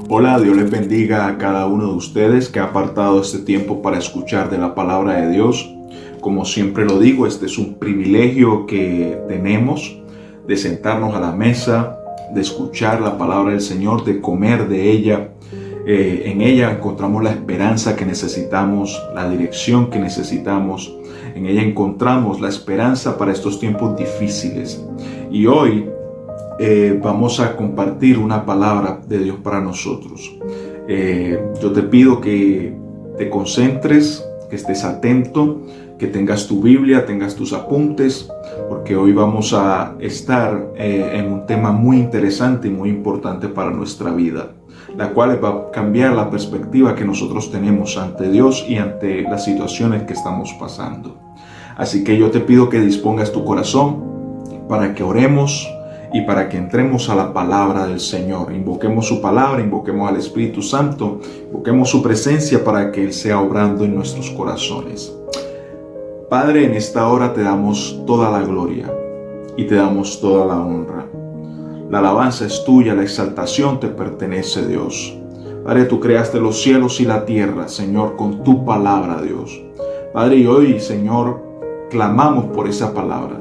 Hola, Dios les bendiga a cada uno de ustedes que ha apartado este tiempo para escuchar de la palabra de Dios. Como siempre lo digo, este es un privilegio que tenemos de sentarnos a la mesa, de escuchar la palabra del Señor, de comer de ella. En ella encontramos la esperanza que necesitamos, la dirección que necesitamos. En ella encontramos la esperanza para estos tiempos difíciles. Y hoy vamos a compartir una palabra de Dios para nosotros. Yo te pido que te concentres, que estés atento, que tengas tu Biblia, tengas tus apuntes, porque hoy vamos a estar en un tema muy interesante y muy importante para nuestra vida, la cual va a cambiar la perspectiva que nosotros tenemos ante Dios y ante las situaciones que estamos pasando. Así que yo te pido que dispongas tu corazón para que oremos y para que entremos a la palabra del Señor. Invoquemos su palabra, invoquemos al Espíritu Santo, invoquemos su presencia para que Él sea obrando en nuestros corazones. Padre, en esta hora te damos toda la gloria y te damos toda la honra. La alabanza es tuya, la exaltación te pertenece, Dios. Padre, tú creaste los cielos y la tierra, Señor, con tu palabra, Dios. Padre, y hoy, Señor, clamamos por esa palabra.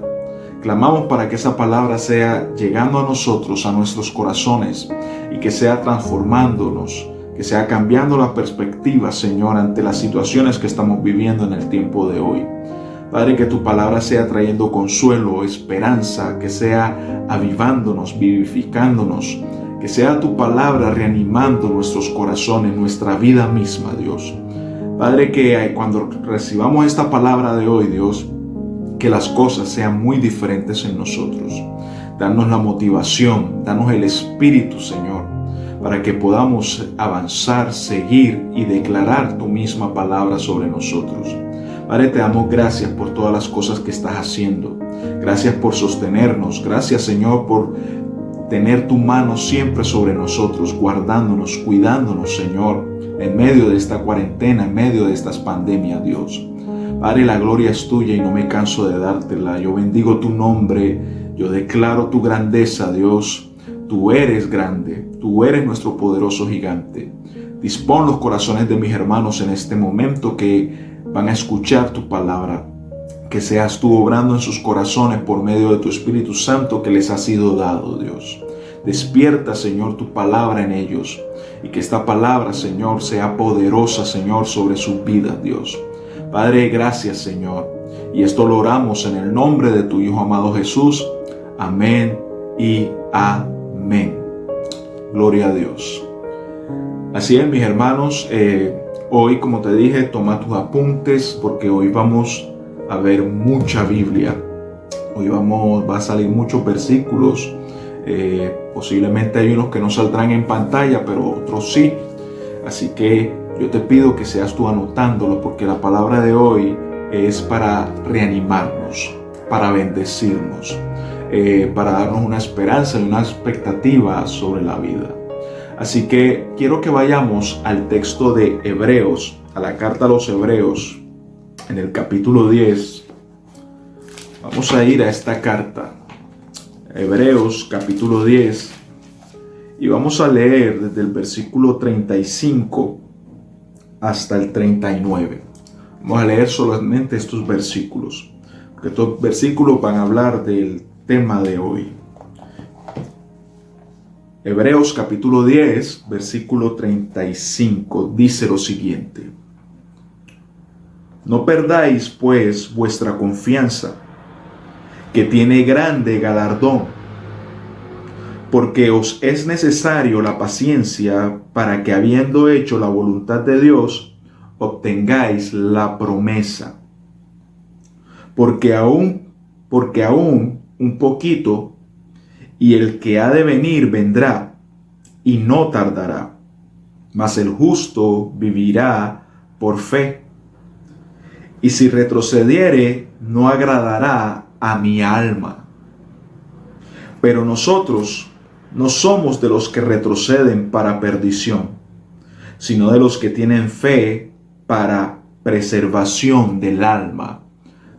Clamamos para que esa palabra sea llegando a nosotros, a nuestros corazones, y que sea transformándonos, que sea cambiando la perspectiva, Señor, ante las situaciones que estamos viviendo en el tiempo de hoy. Padre, que tu palabra sea trayendo consuelo, esperanza, que sea avivándonos, vivificándonos, que sea tu palabra reanimando nuestros corazones, nuestra vida misma, Dios. Padre, que cuando recibamos esta palabra de hoy, Dios, que las cosas sean muy diferentes en nosotros. Danos la motivación, danos el espíritu, Señor, para que podamos avanzar, seguir y declarar tu misma palabra sobre nosotros. Padre, te damos gracias por todas las cosas que estás haciendo. Gracias por sostenernos. Gracias, Señor, por tener tu mano siempre sobre nosotros, guardándonos, cuidándonos, Señor, en medio de esta cuarentena, en medio de estas pandemias, Dios. Padre, la gloria es tuya y no me canso de dártela. Yo bendigo tu nombre, yo declaro tu grandeza, Dios. Tú eres grande, tú eres nuestro poderoso gigante. Dispón los corazones de mis hermanos en este momento que van a escuchar tu palabra. Que seas tú obrando en sus corazones por medio de tu Espíritu Santo que les ha sido dado, Dios. Despierta, Señor, tu palabra en ellos y que esta palabra, Señor, sea poderosa, Señor, sobre sus vidas, Dios. Padre, gracias, Señor. Y esto lo oramos en el nombre de tu Hijo amado Jesús. Amén y amén. Gloria a Dios. Así es, mis hermanos. Hoy, como te dije, toma tus apuntes porque hoy vamos a ver mucha Biblia. Hoy va a salir muchos versículos. Posiblemente hay unos que no saldrán en pantalla, pero otros sí. Así que yo te pido que seas tú anotándolo porque la palabra de hoy es para reanimarnos, para bendecirnos, para darnos una esperanza y una expectativa sobre la vida. Así que quiero que vayamos al texto de Hebreos, a la carta a los Hebreos, en el capítulo 10. Vamos a ir a esta carta, Hebreos capítulo 10, y vamos a leer desde el versículo 35 hasta el 39. Vamos a leer solamente estos versículos, porque estos versículos van a hablar del tema de hoy. Hebreos capítulo 10, versículo 35, dice lo siguiente: No perdáis, pues, vuestra confianza, que tiene grande galardón, porque os es necesario la paciencia para que, habiendo hecho la voluntad de Dios, obtengáis la promesa. Porque aún un poquito, y el que ha de venir vendrá, y no tardará. Mas el justo vivirá por fe. Y si retrocediere, no agradará a mi alma. Pero nosotros no somos de los que retroceden para perdición, sino de los que tienen fe para preservación del alma,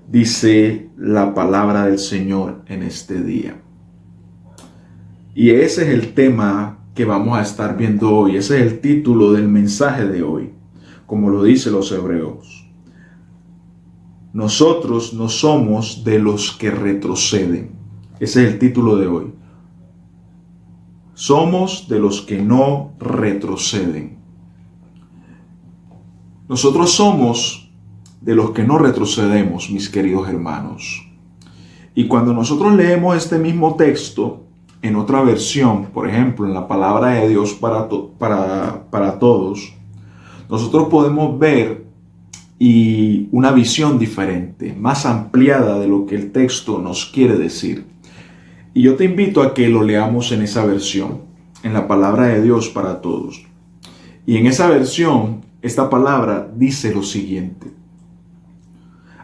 dice la palabra del Señor en este día. Y ese es el tema que vamos a estar viendo hoy. Ese es el título del mensaje de hoy, como lo dicen los hebreos. Nosotros no somos de los que retroceden. Ese es el título de hoy. Somos de los que no retroceden. Nosotros somos de los que no retrocedemos, mis queridos hermanos. Y cuando nosotros leemos este mismo texto en otra versión, por ejemplo, en la palabra de Dios para todos, nosotros podemos ver una visión diferente, más ampliada de lo que el texto nos quiere decir. Y yo te invito a que lo leamos en esa versión, en la palabra de Dios para todos. Y en esa versión, esta palabra dice lo siguiente: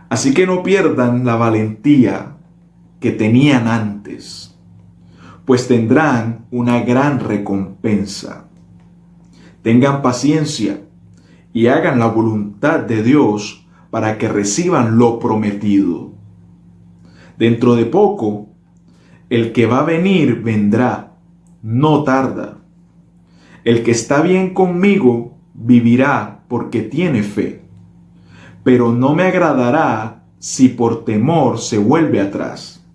así que no pierdan la valentía que tenían antes, pues tendrán una gran recompensa. Tengan paciencia y hagan la voluntad de Dios para que reciban lo prometido. Dentro de poco, el que va a venir vendrá, no tarda. El que está bien conmigo vivirá porque tiene fe, pero no me agradará si por temor se vuelve atrás.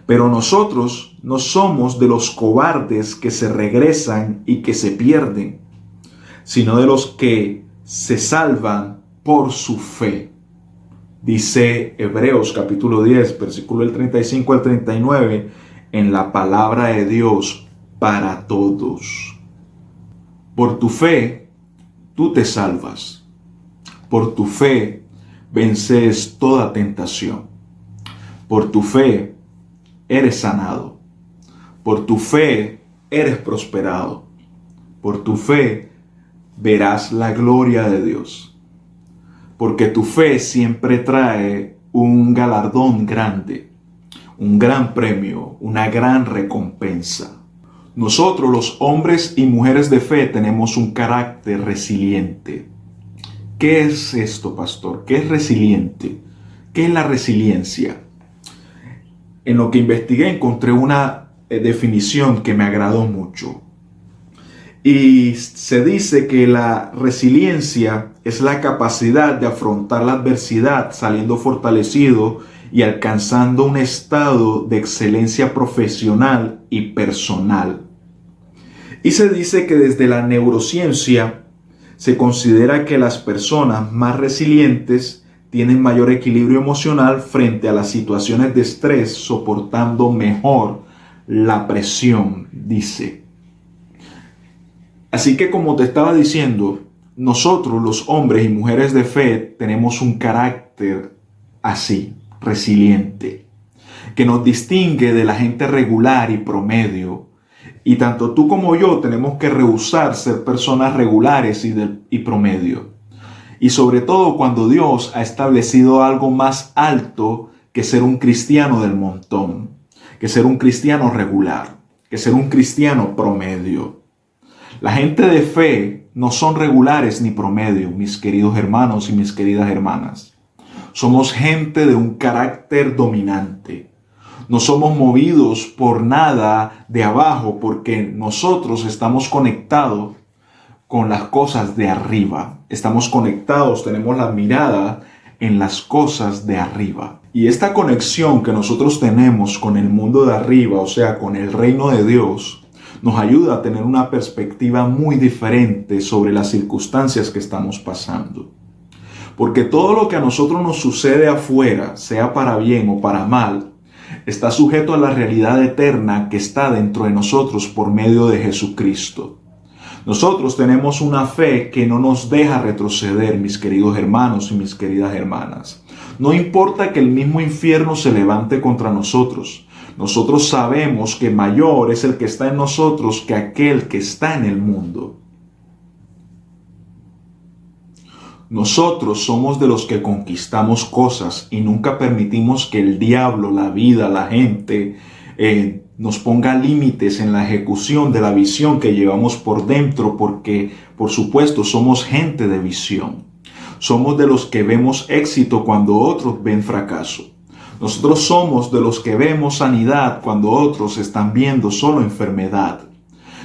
Pero nosotros no somos de los cobardes que se regresan y que se pierden, sino de los que se salvan por su fe. Dice Hebreos capítulo 10, versículo del 35 al 39, en la palabra de Dios para todos. Por tu fe, tú te salvas. Por tu fe, vences toda tentación. Por tu fe, eres sanado. Por tu fe, eres prosperado. Por tu fe, verás la gloria de Dios. Porque tu fe siempre trae un galardón grande, un gran premio, una gran recompensa. Nosotros, los hombres y mujeres de fe, tenemos un carácter resiliente. ¿Qué es esto, pastor? ¿Qué es resiliente? ¿Qué es la resiliencia? En lo que investigué encontré una definición que me agradó mucho. Y se dice que la resiliencia es la capacidad de afrontar la adversidad saliendo fortalecido y alcanzando un estado de excelencia profesional y personal. Y se dice que desde la neurociencia se considera que las personas más resilientes tienen mayor equilibrio emocional frente a las situaciones de estrés, soportando mejor la presión, dice. Así que, como te estaba diciendo, nosotros los hombres y mujeres de fe tenemos un carácter así, resiliente, que nos distingue de la gente regular y promedio. Y tanto tú como yo tenemos que rehusar ser personas regulares y promedio. Y sobre todo cuando Dios ha establecido algo más alto que ser un cristiano del montón, que ser un cristiano regular, que ser un cristiano promedio. La gente de fe no son regulares ni promedio, mis queridos hermanos y mis queridas hermanas. Somos gente de un carácter dominante. No somos movidos por nada de abajo porque nosotros estamos conectados con las cosas de arriba. Estamos conectados, tenemos la mirada en las cosas de arriba. Y esta conexión que nosotros tenemos con el mundo de arriba, o sea, con el reino de Dios, nos ayuda a tener una perspectiva muy diferente sobre las circunstancias que estamos pasando. Porque todo lo que a nosotros nos sucede afuera, sea para bien o para mal, está sujeto a la realidad eterna que está dentro de nosotros por medio de Jesucristo. Nosotros tenemos una fe que no nos deja retroceder, mis queridos hermanos y mis queridas hermanas. No importa que el mismo infierno se levante contra nosotros. Nosotros sabemos que mayor es el que está en nosotros que aquel que está en el mundo. Nosotros somos de los que conquistamos cosas y nunca permitimos que el diablo, la vida, la gente nos ponga límites en la ejecución de la visión que llevamos por dentro, porque por supuesto somos gente de visión. Somos de los que vemos éxito cuando otros ven fracaso. Nosotros somos de los que vemos sanidad cuando otros están viendo solo enfermedad.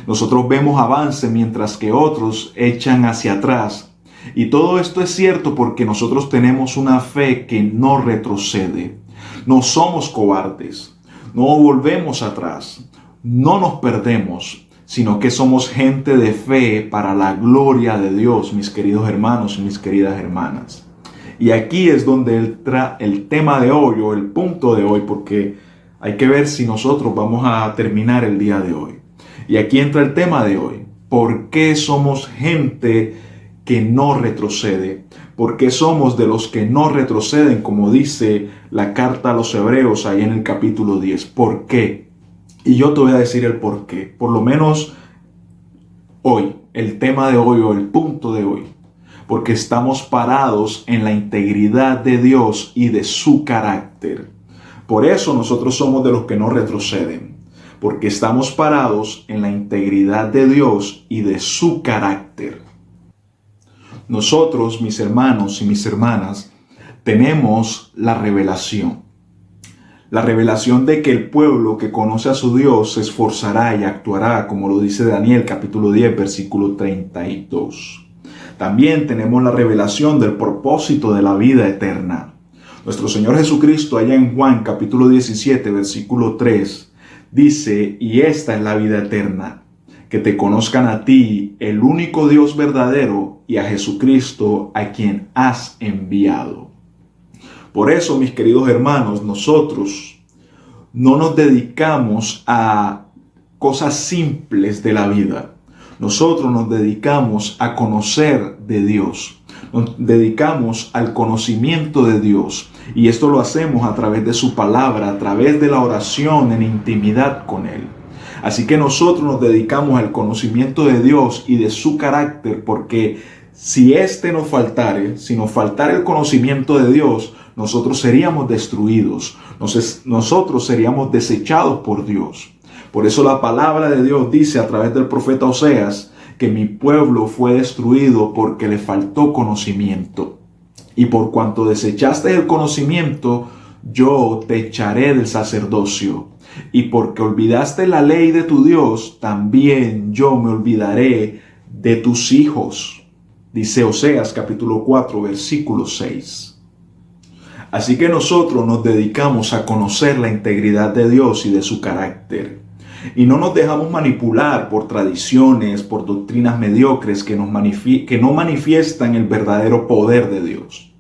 Nosotros vemos avance mientras que otros echan hacia atrás. Y todo esto es cierto porque nosotros tenemos una fe que no retrocede. No somos cobardes, no volvemos atrás, no nos perdemos, sino que somos gente de fe para la gloria de Dios, mis queridos hermanos y mis queridas hermanas. Y aquí es donde entra el tema de hoy o el punto de hoy, porque hay que ver si nosotros vamos a terminar el día de hoy. Y aquí entra el tema de hoy. ¿Por qué somos gente que no retrocede? ¿Por qué somos de los que no retroceden, como dice la carta a los Hebreos ahí en el capítulo 10? ¿Por qué? Y yo te voy a decir el por qué. Por lo menos hoy, el tema de hoy o el punto de hoy. Porque estamos parados en la integridad de Dios y de su carácter. Por eso nosotros somos de los que no retroceden. Porque estamos parados en la integridad de Dios y de su carácter. Nosotros, mis hermanos y mis hermanas, tenemos la revelación. La revelación de que el pueblo que conoce a su Dios se esforzará y actuará, como lo dice Daniel capítulo 10, versículo 32. También tenemos la revelación del propósito de la vida eterna. Nuestro Señor Jesucristo, allá en Juan capítulo 17, versículo 3, dice: y esta es la vida eterna, que te conozcan a ti, el único Dios verdadero, y a Jesucristo, a quien has enviado. Por eso, mis queridos hermanos, nosotros no nos dedicamos a cosas simples de la vida. Nosotros nos dedicamos a conocer de Dios. Nos dedicamos al conocimiento de Dios. Y esto lo hacemos a través de su palabra, a través de la oración en intimidad con Él. Así que nosotros nos dedicamos al conocimiento de Dios y de su carácter, porque si nos faltare, si nos faltara el conocimiento de Dios, nosotros seríamos destruidos, nosotros seríamos desechados por Dios. Por eso la palabra de Dios dice a través del profeta Oseas que mi pueblo fue destruido porque le faltó conocimiento. Y por cuanto desechaste el conocimiento, yo te echaré del sacerdocio. Y porque olvidaste la ley de tu Dios, también yo me olvidaré de tus hijos. Dice Oseas capítulo 4, versículo 6. Así que nosotros nos dedicamos a conocer la integridad de Dios y de su carácter. Y no nos dejamos manipular por tradiciones, por doctrinas mediocres que no manifiestan el verdadero poder de Dios.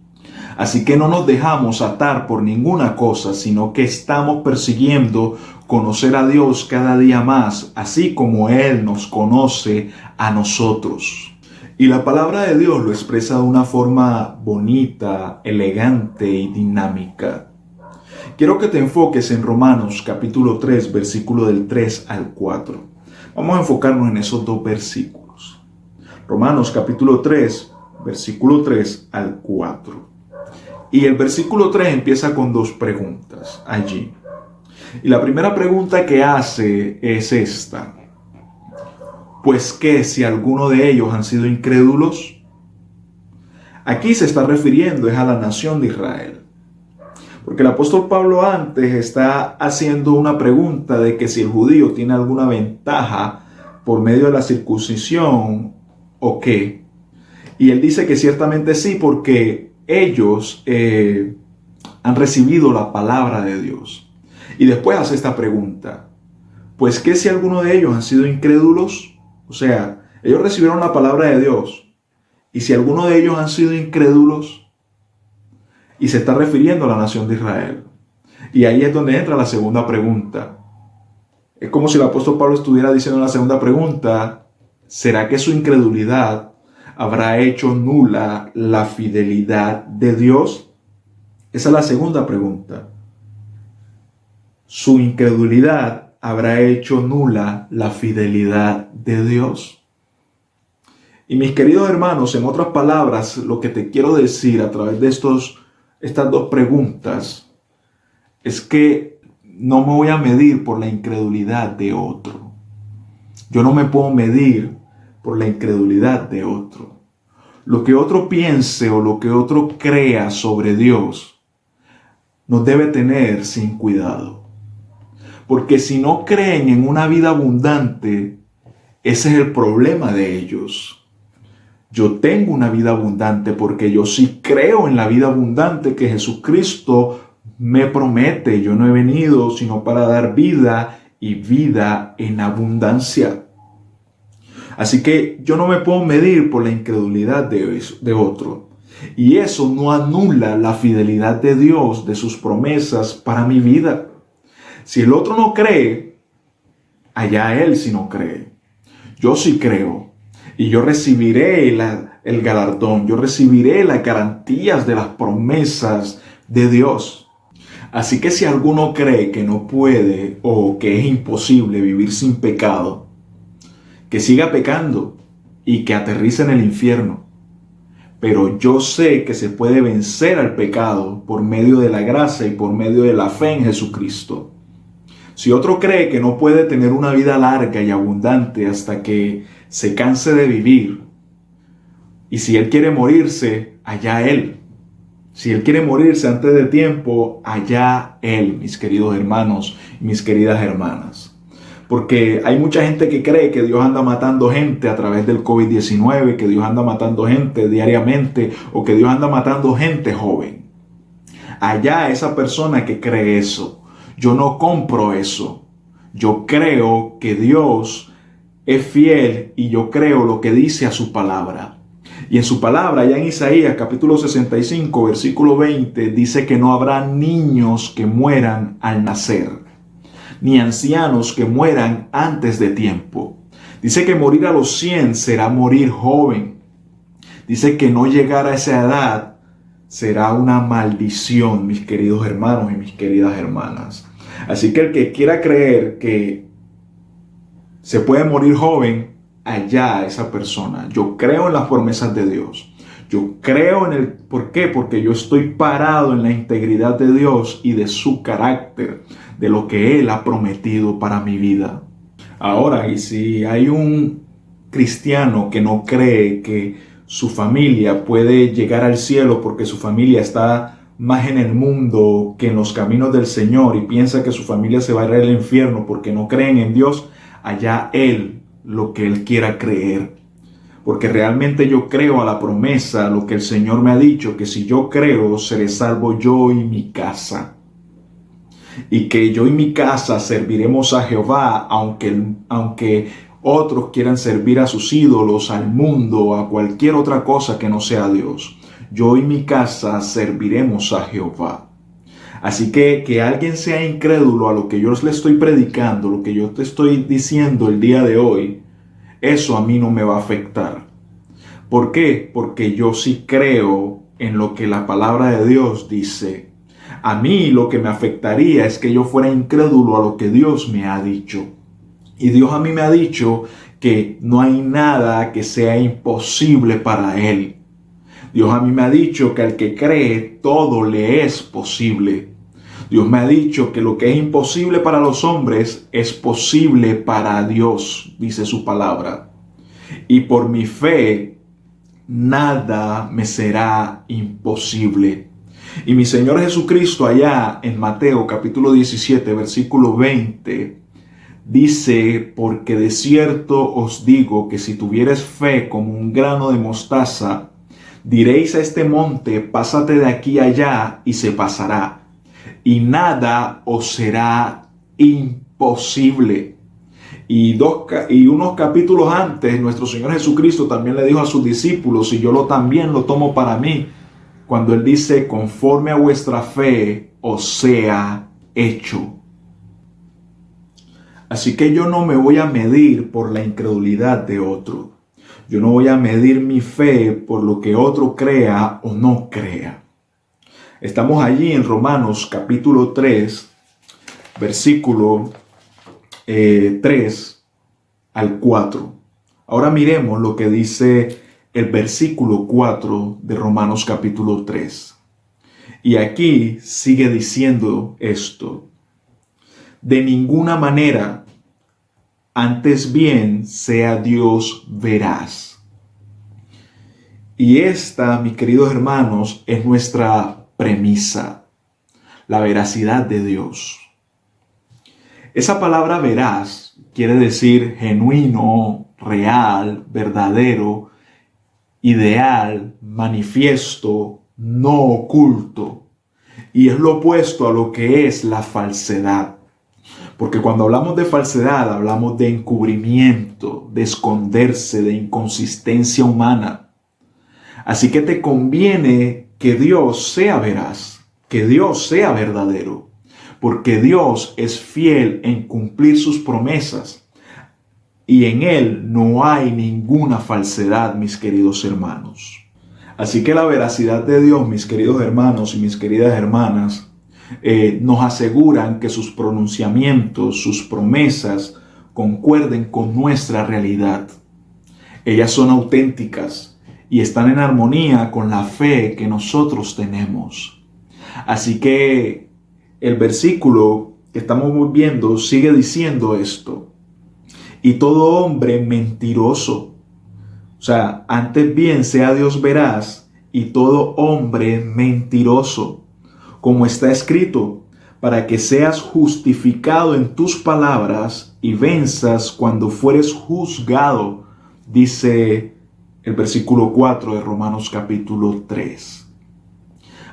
Así que no nos dejamos atar por ninguna cosa, sino que estamos persiguiendo conocer a Dios cada día más, así como Él nos conoce a nosotros. Y la palabra de Dios lo expresa de una forma bonita, elegante y dinámica. Quiero que te enfoques en Romanos capítulo 3, versículo del 3 al 4. Vamos a enfocarnos en esos dos versículos. Romanos capítulo 3, versículo 3 al 4. Y el versículo 3 empieza con dos preguntas allí. Y la primera pregunta que hace es esta: ¿pues qué si alguno de ellos han sido incrédulos? Aquí se está refiriendo a la nación de Israel. Porque el apóstol Pablo antes está haciendo una pregunta de que si el judío tiene alguna ventaja por medio de la circuncisión o qué. Y él dice que ciertamente sí, porque ellos han recibido la palabra de Dios. Y después hace esta pregunta: ¿pues qué si alguno de ellos han sido incrédulos? O sea, ellos recibieron la palabra de Dios. Y si alguno de ellos han sido incrédulos, y se está refiriendo a la nación de Israel. Y ahí es donde entra la segunda pregunta. Es como si el apóstol Pablo estuviera diciendo en la segunda pregunta: ¿será que su incredulidad habrá hecho nula la fidelidad de Dios? Esa es la segunda pregunta. ¿Su incredulidad habrá hecho nula la fidelidad de Dios? Y mis queridos hermanos, en otras palabras, lo que te quiero decir a través de estas dos preguntas es que no me voy a medir por la incredulidad de otro. Yo no me puedo medir por la incredulidad de otro. lo que otro piense o lo que otro crea sobre Dios nos debe tener sin cuidado. Porque si no creen en una vida abundante, ese es el problema de ellos. Yo tengo una vida abundante porque yo sí creo en la vida abundante que Jesucristo me promete. Yo no he venido sino para dar vida y vida en abundancia. Así que yo no me puedo medir por la incredulidad de otro. Y eso no anula la fidelidad de Dios, de sus promesas para mi vida. Si el otro no cree, allá él si no cree. Yo sí creo. Y yo recibiré el galardón. Yo recibiré las garantías de las promesas de Dios. Así que si alguno cree que no puede o que es imposible vivir sin pecado, que siga pecando y que aterrice en el infierno. Pero yo sé que se puede vencer al pecado por medio de la gracia y por medio de la fe en Jesucristo. Si otro cree que no puede tener una vida larga y abundante hasta que se canse de vivir, y si él quiere morirse, allá él. Si él quiere morirse antes de tiempo, allá él, mis queridos hermanos y mis queridas hermanas. Porque hay mucha gente que cree que Dios anda matando gente a través del COVID-19, que Dios anda matando gente diariamente o que Dios anda matando gente joven. Allá esa persona que cree eso. Yo no compro eso. Yo creo que Dios es fiel y yo creo lo que dice a su palabra. Y en su palabra, allá en Isaías capítulo 65, versículo 20, dice que no habrá niños que mueran al nacer, ni ancianos que mueran antes de tiempo. Dice que morir a los 100 será morir joven. Dice que no llegar a esa edad será una maldición, mis queridos hermanos y mis queridas hermanas. Así que el que quiera creer que se puede morir joven, allá esa persona. Yo creo en las promesas de Dios. Yo creo en el... ¿Por qué? Porque yo estoy parado en la integridad de Dios y de su carácter, de lo que Él ha prometido para mi vida. Ahora, y si hay un cristiano que no cree que su familia puede llegar al cielo porque su familia está más en el mundo que en los caminos del Señor y piensa que su familia se va a ir al infierno porque no creen en Dios, allá él, lo que él quiera creer. Porque realmente yo creo a la promesa, a lo que el Señor me ha dicho, que si yo creo, seré salvo yo y mi casa. Y que yo y mi casa serviremos a Jehová, aunque otros quieran servir a sus ídolos, al mundo, a cualquier otra cosa que no sea Dios. Yo y mi casa serviremos a Jehová. Así que alguien sea incrédulo a lo que yo le estoy predicando, lo que yo te estoy diciendo el día de hoy, eso a mí no me va a afectar. ¿Por qué? Porque yo sí creo en lo que la palabra de Dios dice. A mí lo que me afectaría es que yo fuera incrédulo a lo que Dios me ha dicho. Y Dios a mí me ha dicho que no hay nada que sea imposible para Él. Dios a mí me ha dicho que al que cree todo le es posible. Dios me ha dicho que lo que es imposible para los hombres es posible para Dios, dice su palabra. Y por mi fe, nada me será imposible. Y mi Señor Jesucristo allá en Mateo capítulo 17, versículo 20, dice, porque de cierto os digo que si tuvieres fe como un grano de mostaza, diréis a este monte, pásate de aquí allá, y se pasará. Y nada os será imposible. Y unos capítulos antes, nuestro Señor Jesucristo también le dijo a sus discípulos, y yo también lo tomo para mí, cuando Él dice, conforme a vuestra fe os sea hecho. Así que yo no me voy a medir por la incredulidad de otro. Yo no voy a medir mi fe por lo que otro crea o no crea. Estamos allí en Romanos capítulo 3, versículo 3 al 4. Ahora miremos lo que dice el versículo 4 de Romanos capítulo 3. Y aquí sigue diciendo esto. De ninguna manera, antes bien sea Dios veraz. Y esta, mis queridos hermanos, es nuestra premisa, la veracidad de Dios. Esa palabra veraz quiere decir genuino, real, verdadero, ideal, manifiesto, no oculto. Y es lo opuesto a lo que es la falsedad. Porque cuando hablamos de falsedad, hablamos de encubrimiento, de esconderse, de inconsistencia humana. Así que te conviene que Dios sea veraz, que Dios sea verdadero, porque Dios es fiel en cumplir sus promesas y en Él no hay ninguna falsedad, mis queridos hermanos. Así que la veracidad de Dios, mis queridos hermanos y mis queridas hermanas, nos aseguran que sus pronunciamientos, sus promesas concuerden con nuestra realidad. Ellas son auténticas y están en armonía con la fe que nosotros tenemos. Así que el versículo que estamos viendo sigue diciendo esto. Y todo hombre mentiroso, o sea, antes bien sea Dios veraz y todo hombre mentiroso, como está escrito, para que seas justificado en tus palabras y venzas cuando fueres juzgado, dice el versículo 4 de Romanos capítulo 3.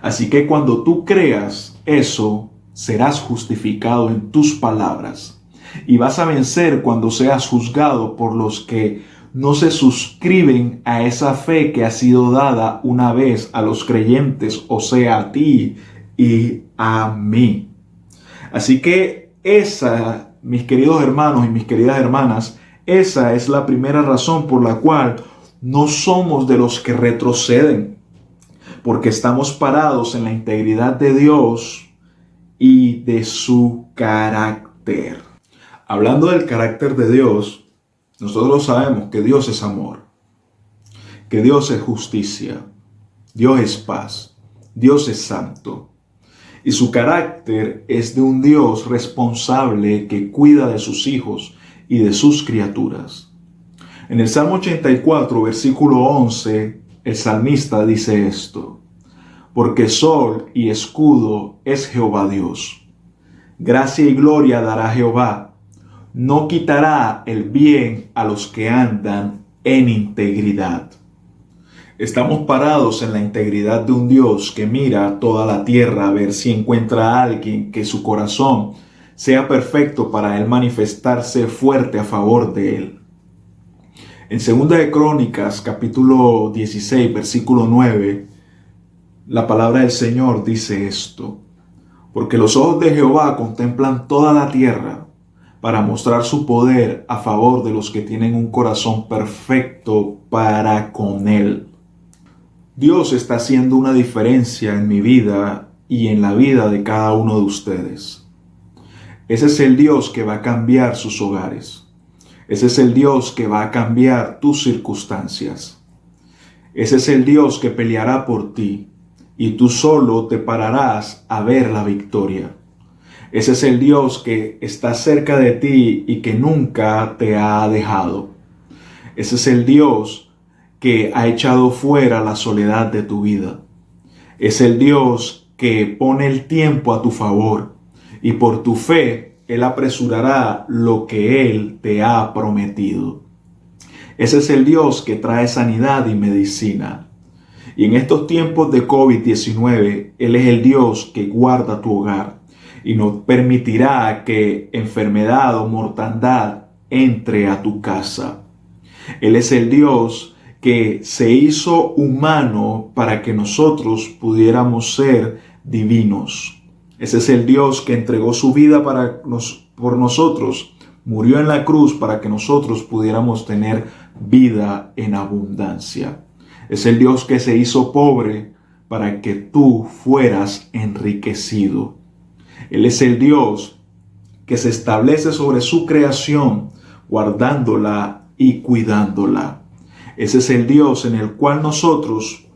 Así que cuando tú creas eso, serás justificado en tus palabras y vas a vencer cuando seas juzgado por los que no se suscriben a esa fe que ha sido dada una vez a los creyentes, o sea, a ti y a mí. Así que esa, mis queridos hermanos y mis queridas hermanas, esa es la primera razón por la cual no somos de los que retroceden, porque estamos parados en la integridad de Dios y de su carácter. Hablando del carácter de Dios, nosotros sabemos que Dios es amor, que Dios es justicia, Dios es paz, Dios es santo. Y su carácter es de un Dios responsable que cuida de sus hijos y de sus criaturas. En el Salmo 84, versículo 11, el salmista dice esto: porque sol y escudo es Jehová Dios. Gracia y gloria dará Jehová. No quitará el bien a los que andan en integridad. Estamos parados en la integridad de un Dios que mira toda la tierra a ver si encuentra a alguien que su corazón sea perfecto para él manifestarse fuerte a favor de él. En 2 de Crónicas, capítulo 16, versículo 9, la palabra del Señor dice esto: porque los ojos de Jehová contemplan toda la tierra para mostrar su poder a favor de los que tienen un corazón perfecto para con él. Dios está haciendo una diferencia en mi vida y en la vida de cada uno de ustedes. Ese es el Dios que va a cambiar sus hogares. Ese es el Dios que va a cambiar tus circunstancias. Ese es el Dios que peleará por ti y tú solo te pararás a ver la victoria. Ese es el Dios que está cerca de ti y que nunca te ha dejado. Ese es el Dios que ha echado fuera la soledad de tu vida. Es el Dios que pone el tiempo a tu favor y por tu fe Él apresurará lo que Él te ha prometido. Ese es el Dios que trae sanidad y medicina. Y en estos tiempos de COVID-19, Él es el Dios que guarda tu hogar y no permitirá que enfermedad o mortandad entre a tu casa. Él es el Dios que se hizo humano para que nosotros pudiéramos ser divinos. Ese es el Dios que entregó su vida por nosotros, murió en la cruz para que nosotros pudiéramos tener vida en abundancia. Es el Dios que se hizo pobre para que tú fueras enriquecido. Él es el Dios que se establece sobre su creación, guardándola y cuidándola. Ese es el Dios en el cual nosotros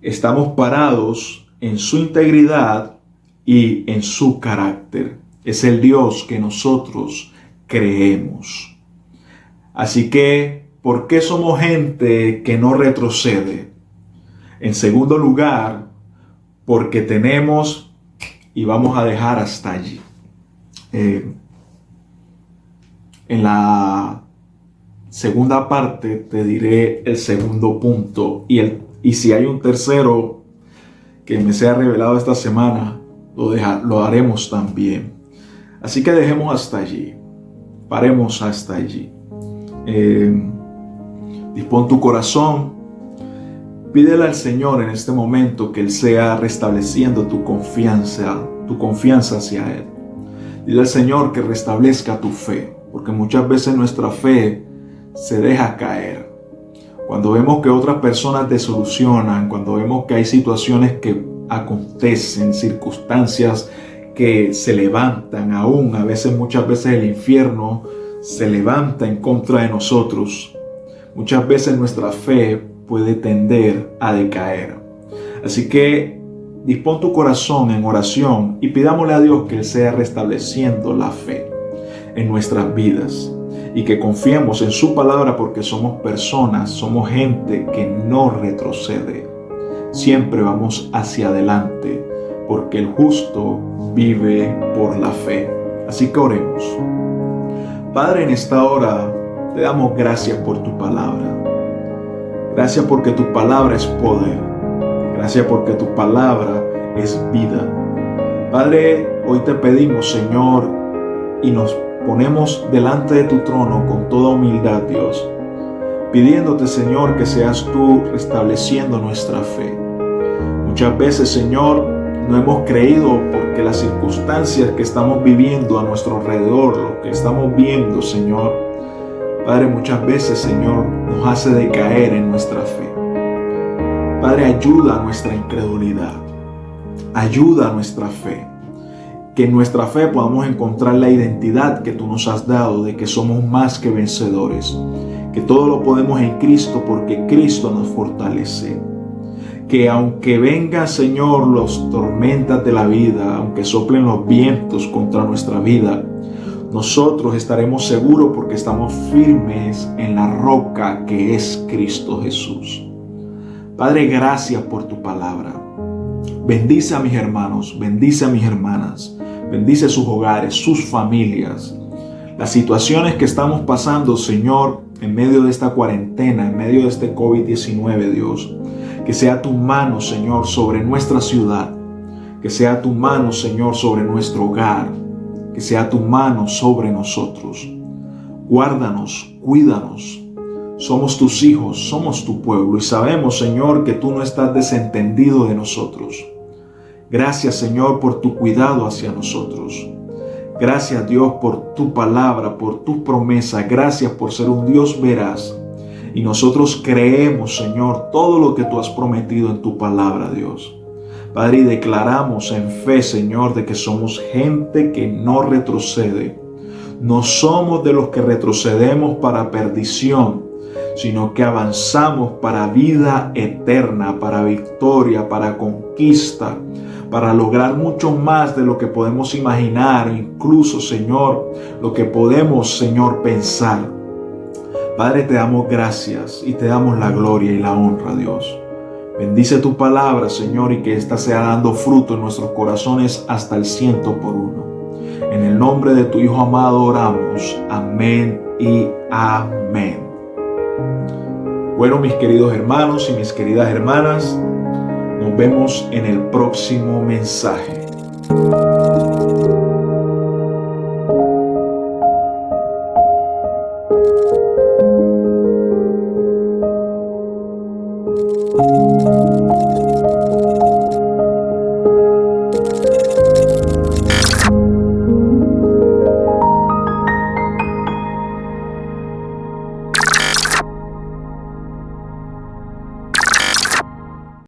estamos parados en su integridad y en su carácter. Es el Dios que nosotros creemos. Así que, ¿por qué somos gente que no retrocede? En segundo lugar, porque tenemos y vamos a dejar hasta allí. En la segunda parte te diré el segundo punto y si hay un tercero que me sea revelado esta semana, lo haremos también. Así que dejemos hasta allí, paremos hasta allí. Dispón tu corazón, pídele al Señor en este momento que Él sea restableciendo tu confianza hacia Él. Dile al Señor que restablezca tu fe, porque muchas veces nuestra fe se deja caer. Cuando vemos que otras personas desilusionan, cuando vemos que hay situaciones que acontecen, circunstancias que se levantan aún, muchas veces el infierno se levanta en contra de nosotros. Muchas veces nuestra fe puede tender a decaer. Así que dispón tu corazón en oración y pidámosle a Dios que Él sea restableciendo la fe en nuestras vidas y que confiemos en su palabra, porque somos personas, somos gente que no retrocede. Siempre vamos hacia adelante, porque el justo vive por la fe. Así que oremos. Padre, en esta hora te damos gracias por tu palabra. Gracias porque tu palabra es poder. Gracias porque tu palabra es vida. Padre, hoy te pedimos, Señor, y nos ponemos delante de tu trono con toda humildad, Dios, pidiéndote, Señor, que seas tú restableciendo nuestra fe. Muchas veces, Señor, no hemos creído porque las circunstancias que estamos viviendo a nuestro alrededor, lo que estamos viendo, Señor, Padre, muchas veces, Señor, nos hace decaer en nuestra fe. Padre, ayuda a nuestra incredulidad, ayuda a nuestra fe, que en nuestra fe podamos encontrar la identidad que tú nos has dado, de que somos más que vencedores, que todo lo podemos en Cristo porque Cristo nos fortalece. Que aunque vengan, Señor, las tormentas de la vida, aunque soplen los vientos contra nuestra vida, nosotros estaremos seguros porque estamos firmes en la roca que es Cristo Jesús. Padre, gracias por tu palabra. Bendice a mis hermanos, bendice a mis hermanas, bendice sus hogares, sus familias. Las situaciones que estamos pasando, Señor, en medio de esta cuarentena, en medio de este COVID-19, Dios, que sea tu mano, Señor, sobre nuestra ciudad, que sea tu mano, Señor, sobre nuestro hogar, que sea tu mano sobre nosotros. Guárdanos, cuídanos. Somos tus hijos, somos tu pueblo y sabemos, Señor, que tú no estás desentendido de nosotros. Gracias, Señor, por tu cuidado hacia nosotros. Gracias, Dios, por tu palabra, por tu promesa. Gracias por ser un Dios veraz. Y nosotros creemos, Señor, todo lo que tú has prometido en tu palabra, Dios. Padre, y declaramos en fe, Señor, de que somos gente que no retrocede. No somos de los que retrocedemos para perdición, sino que avanzamos para vida eterna, para victoria, para conquista, para lograr mucho más de lo que podemos imaginar, incluso, Señor, lo que podemos, Señor, pensar. Padre, te damos gracias y te damos la gloria y la honra, Dios. Bendice tu palabra, Señor, y que ésta sea dando fruto en nuestros corazones hasta el 100%. En el nombre de tu Hijo amado oramos. Amén y amén. Bueno, mis queridos hermanos y mis queridas hermanas, nos vemos en el próximo mensaje.